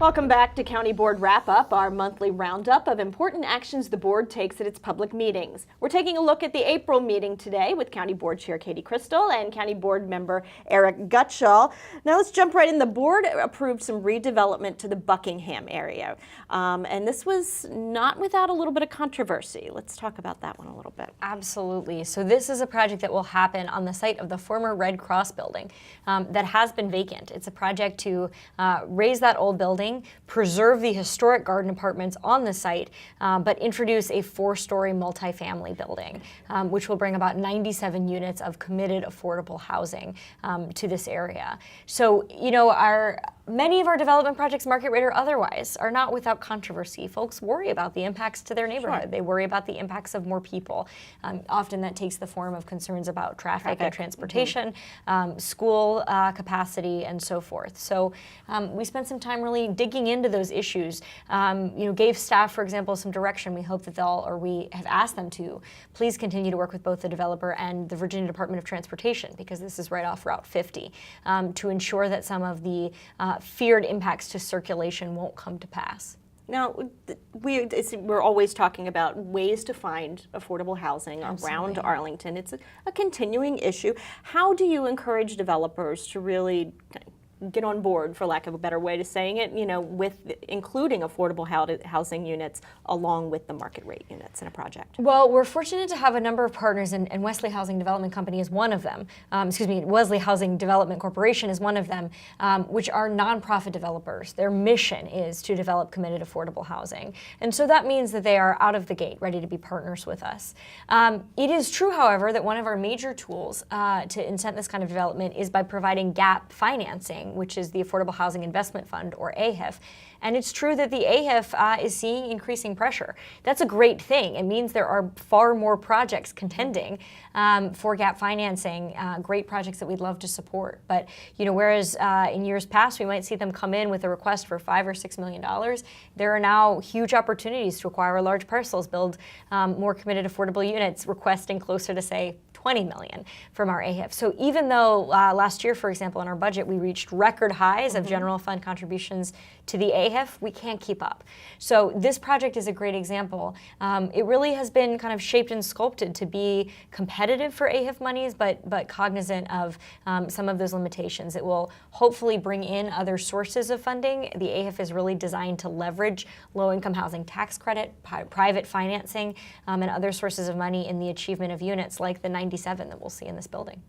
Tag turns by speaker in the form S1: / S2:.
S1: Welcome back to County Board Wrap-Up, our monthly roundup of important actions the board takes at its public meetings. We're taking a look at the April meeting today with County Board Chair Katie Crystal and County Board Member Eric Gutschall. Now let's jump right in. The board approved some redevelopment to the Buckingham area, and this was not without a little bit of controversy. Let's talk about that one a little bit.
S2: Absolutely. So this is a project that will happen on the site of the former Red Cross building that has been vacant. It's a project to raise that old building, preserve the historic garden apartments on the site, but introduce a 4-story multifamily building, which will bring about 97 units of committed affordable housing to this area. So, you know, many of our development projects, market rate or otherwise, are not without controversy. Folks worry about the impacts to their neighborhood. Sure. They worry about the impacts of more people. Often that takes the form of concerns about traffic and transportation, school capacity, and so forth. So we spent some time really digging into those issues. Gave staff, for example, some direction. We hope that we have asked them to please continue to work with both the developer and the Virginia Department of Transportation, because this is right off Route 50, to ensure that some of the feared impacts to circulation won't come to pass.
S1: Now, we're always talking about ways to find affordable housing around Arlington. It's a continuing issue. How do you encourage developers to really get on board, for lack of a better way to saying it, with including affordable housing units along with the market rate units in a project?
S2: Well, we're fortunate to have a number of partners, and Wesley Housing Development Company is one of them. Wesley Housing Development Corporation is one of them, which are nonprofit developers. Their mission is to develop committed affordable housing. And so that means that they are out of the gate ready to be partners with us. It is true, however, that one of our major tools to incent this kind of development is by providing gap financing, which is the Affordable Housing Investment Fund, or AHIF. And it's true that the AHIF is seeing increasing pressure. That's a great thing. It means there are far more projects contending for gap financing, great projects that we'd love to support. But whereas in years past we might see them come in with a request for $5 or $6 million, there are now huge opportunities to acquire large parcels, build more committed affordable units, requesting closer to, say, $20 million from our AHIF. So even though last year, for example, in our budget, we reached record highs of general fund contributions to the AHIF, we can't keep up. So this project is a great example. It really has been kind of shaped and sculpted to be competitive for AHIF monies, but cognizant of some of those limitations. It will hopefully bring in other sources of funding. The AHIF is really designed to leverage low-income housing tax credit, private financing, and other sources of money in the achievement of units like the 97 that we'll see in this building.